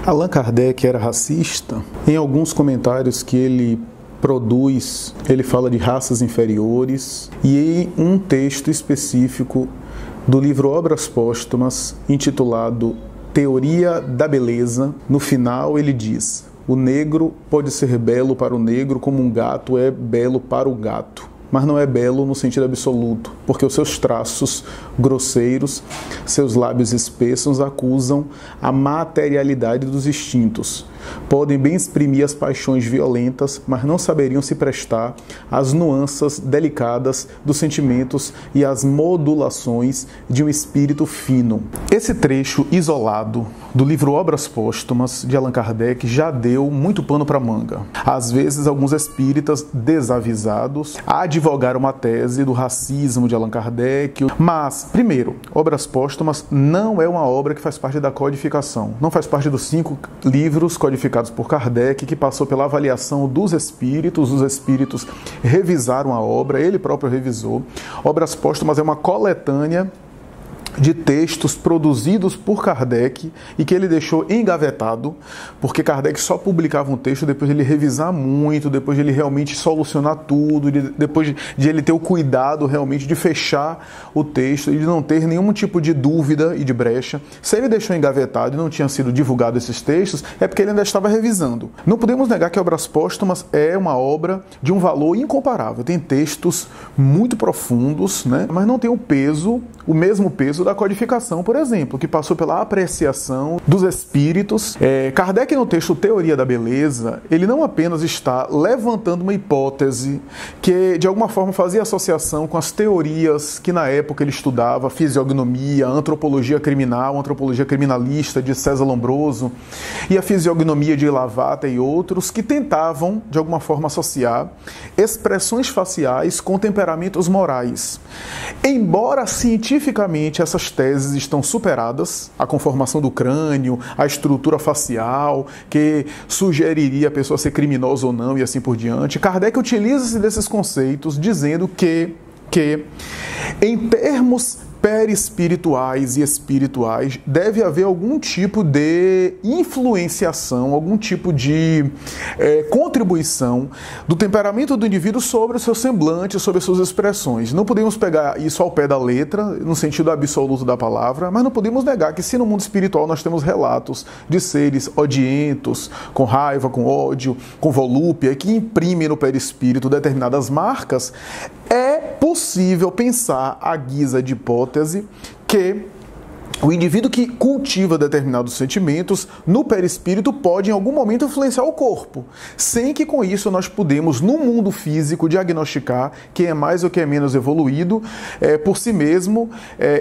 Allan Kardec era racista? Em alguns comentários que ele produz, ele fala de raças inferiores, e em um texto específico do livro Obras Póstumas, intitulado Teoria da Beleza, no final ele diz: o negro pode ser belo para o negro como um gato é belo para o gato, mas não é belo no sentido absoluto, porque os seus traços grosseiros, seus lábios espessos acusam a materialidade dos instintos. Podem bem exprimir as paixões violentas, mas não saberiam se prestar às nuances delicadas dos sentimentos e às modulações de um espírito fino. Esse trecho isolado do livro Obras Póstumas de Allan Kardec já deu muito pano para manga. Às vezes, alguns espíritas desavisados advogaram uma tese do racismo de Allan Kardec, mas, primeiro, Obras Póstumas não é uma obra que faz parte da codificação, não faz parte dos 5 livros codificados por Kardec, que passou pela avaliação dos espíritos, os espíritos revisaram a obra, ele próprio revisou. Obras Póstumas é uma coletânea de textos produzidos por Kardec e que ele deixou engavetado, porque Kardec só publicava um texto depois de ele revisar muito, depois de ele realmente solucionar tudo, depois de ele ter o cuidado realmente de fechar o texto e de não ter nenhum tipo de dúvida e de brecha. Se ele deixou engavetado e não tinha sido divulgado esses textos, é porque ele ainda estava revisando. Não podemos negar que Obras Póstumas é uma obra de um valor incomparável. Tem textos muito profundos, né? Mas não tem o mesmo peso da codificação, por exemplo, que passou pela apreciação dos espíritos. Kardec, no texto Teoria da Beleza, ele não apenas está levantando uma hipótese que, de alguma forma, fazia associação com as teorias que, na época, ele estudava, fisiognomia, antropologia criminal, antropologia criminalista de César Lombroso, e a fisiognomia de Lavater e outros, que tentavam, de alguma forma, associar expressões faciais com temperamentos morais. Embora, cientificamente, essas teses estão superadas, a conformação do crânio, a estrutura facial, que sugeriria a pessoa ser criminosa ou não e assim por diante, Kardec utiliza-se desses conceitos dizendo que em termos perispirituais e espirituais, deve haver algum tipo de influenciação, algum tipo de contribuição do temperamento do indivíduo sobre o seu semblante, sobre as suas expressões. Não podemos pegar isso ao pé da letra, no sentido absoluto da palavra, mas não podemos negar que se no mundo espiritual nós temos relatos de seres odientos, com raiva, com ódio, com volúpia, que imprimem no perispírito determinadas marcas, é possível pensar, à guisa de hipótese, que o indivíduo que cultiva determinados sentimentos no perispírito pode em algum momento influenciar o corpo, sem que com isso nós podemos, no mundo físico, diagnosticar quem é mais ou quem é menos evoluído por si mesmo,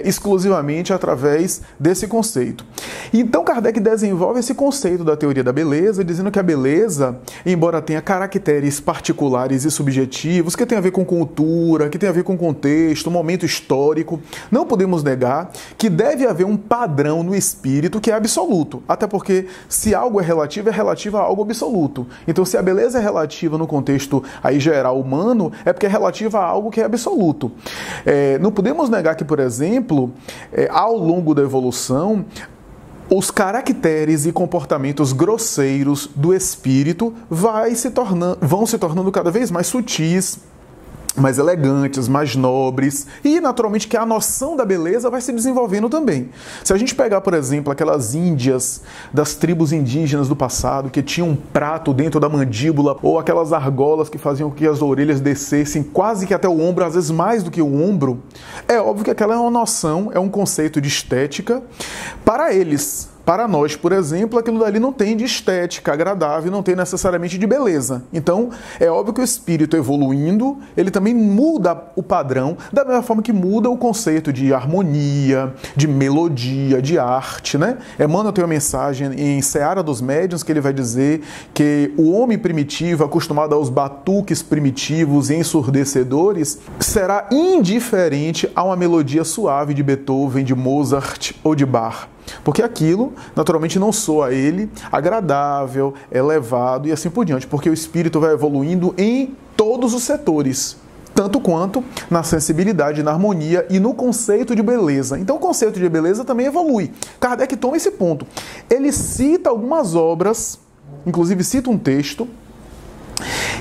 exclusivamente através desse conceito. Então Kardec desenvolve esse conceito da teoria da beleza, dizendo que a beleza, embora tenha caracteres particulares e subjetivos, que tem a ver com cultura, que tem a ver com contexto, momento histórico, não podemos negar que deve haver um padrão no espírito que é absoluto. Até porque se algo é relativo a algo absoluto. Então se a beleza é relativa no contexto aí geral humano, é porque é relativa a algo que é absoluto. Não podemos negar que, por exemplo, ao longo da evolução, os caracteres e comportamentos grosseiros do espírito vão se tornando cada vez mais sutis, mais elegantes, mais nobres, e naturalmente que a noção da beleza vai se desenvolvendo também. Se a gente pegar, por exemplo, aquelas índias das tribos indígenas do passado, que tinham um prato dentro da mandíbula, ou aquelas argolas que faziam com que as orelhas descessem quase que até o ombro, às vezes mais do que o ombro, é óbvio que aquela é uma noção, é um conceito de estética para eles. Para nós, por exemplo, aquilo dali não tem de estética agradável, não tem necessariamente de beleza. Então, é óbvio que o espírito evoluindo, ele também muda o padrão, da mesma forma que muda o conceito de harmonia, de melodia, de arte, né? Emmanuel tem uma mensagem em Seara dos Médiuns que ele vai dizer que o homem primitivo, acostumado aos batuques primitivos e ensurdecedores, será indiferente a uma melodia suave de Beethoven, de Mozart ou de Bach. Porque aquilo, naturalmente, não soa a ele agradável, elevado e assim por diante, porque o espírito vai evoluindo em todos os setores. tanto quanto na sensibilidade, na harmonia e no conceito de beleza. Então o conceito de beleza também evolui. Kardec toma esse ponto. Ele cita algumas obras, inclusive cita um texto,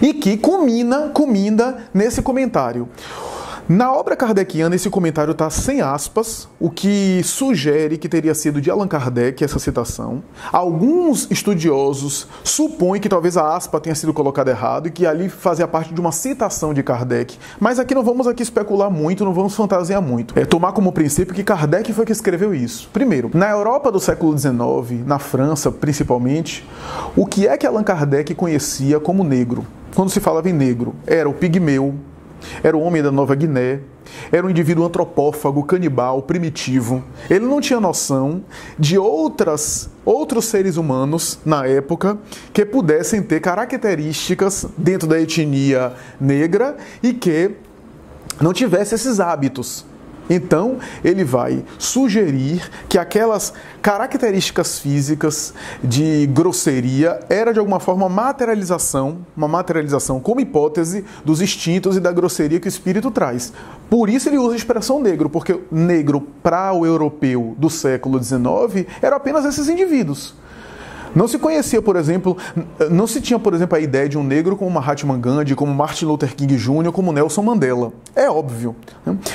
e que culmina nesse comentário. Na obra kardeciana, esse comentário está sem aspas, o que sugere que teria sido de Allan Kardec essa citação. Alguns estudiosos supõem que talvez a aspa tenha sido colocada errado e que ali fazia parte de uma citação de Kardec. Mas aqui não vamos especular muito, não vamos fantasiar muito. É tomar como princípio que Kardec foi que escreveu isso. Primeiro, na Europa do século XIX, na França principalmente, o que é que Allan Kardec conhecia como negro? Quando se falava em negro, era o pigmeu, era o homem da Nova Guiné, era um indivíduo antropófago, canibal, primitivo. Ele não tinha noção de outros seres humanos na época que pudessem ter características dentro da etnia negra e que não tivesse esses hábitos. Então, ele vai sugerir que aquelas características físicas de grosseria era de alguma forma uma materialização como hipótese dos instintos e da grosseria que o espírito traz. Por isso ele usa a expressão negro, porque negro para o europeu do século XIX eram apenas esses indivíduos. Não se conhecia, por exemplo, não se tinha, por exemplo, a ideia de um negro como Mahatma Gandhi, como Martin Luther King Jr., como Nelson Mandela. É óbvio.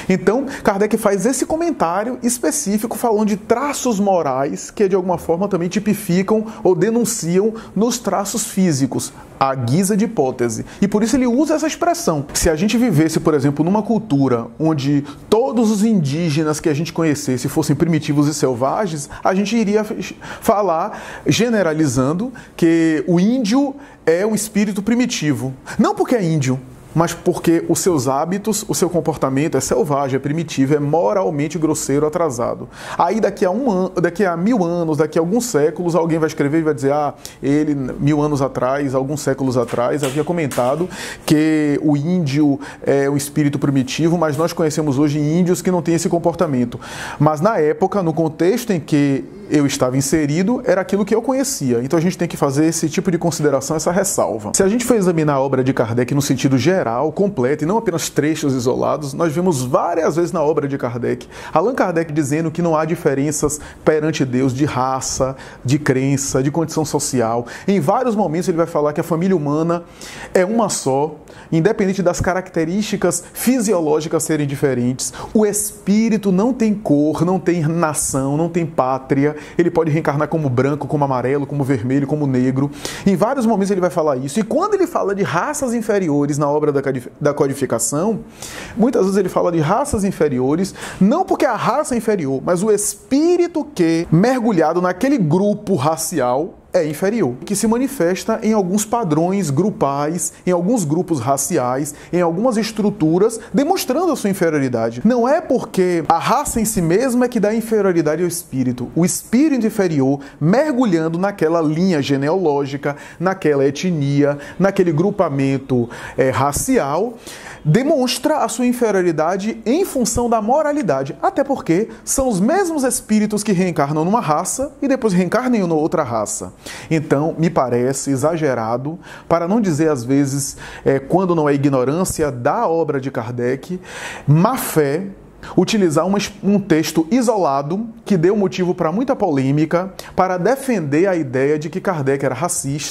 Então, Kardec faz esse comentário específico falando de traços morais que, de alguma forma, também tipificam ou denunciam nos traços físicos, à guisa de hipótese. E por isso ele usa essa expressão. Se a gente vivesse, por exemplo, numa cultura onde todos os indígenas que a gente conhecesse fossem primitivos e selvagens, a gente iria falar, generalizando, que o índio é um espírito primitivo. Não porque é índio, mas porque os seus hábitos, o seu comportamento é selvagem, é primitivo, é moralmente grosseiro, atrasado. Aí daqui a 1000 anos, daqui a alguns séculos, alguém vai escrever e vai dizer, ele 1000 anos atrás, alguns séculos atrás, havia comentado que o índio é um espírito primitivo, mas nós conhecemos hoje índios que não têm esse comportamento. Mas na época, no contexto em que eu estava inserido, era aquilo que eu conhecia. Então a gente tem que fazer esse tipo de consideração, essa ressalva. Se a gente for examinar a obra de Kardec no sentido geral, completo, e não apenas trechos isolados, nós vemos várias vezes na obra de Kardec, Allan Kardec dizendo que não há diferenças perante Deus de raça, de crença, de condição social. Em vários momentos ele vai falar que a família humana é uma só, independente das características fisiológicas serem diferentes. O espírito não tem cor, não tem nação, não tem pátria. Ele pode reencarnar como branco, como amarelo, como vermelho, como negro. Em vários momentos ele vai falar isso. E quando ele fala de raças inferiores na obra da codificação, muitas vezes ele fala de raças inferiores, não porque a raça é inferior, mas o espírito que, mergulhado naquele grupo racial, é inferior, que se manifesta em alguns padrões grupais, em alguns grupos raciais, em algumas estruturas, demonstrando a sua inferioridade. Não é porque a raça em si mesma é que dá inferioridade ao espírito. O espírito inferior, mergulhando naquela linha genealógica, naquela etnia, naquele grupamento racial, demonstra a sua inferioridade em função da moralidade, até porque são os mesmos espíritos que reencarnam numa raça e depois reencarnam em outra raça. Então, me parece exagerado, para não dizer às vezes, quando não é ignorância da obra de Kardec, má fé, utilizar um texto isolado que deu motivo para muita polêmica para defender a ideia de que Kardec era racista,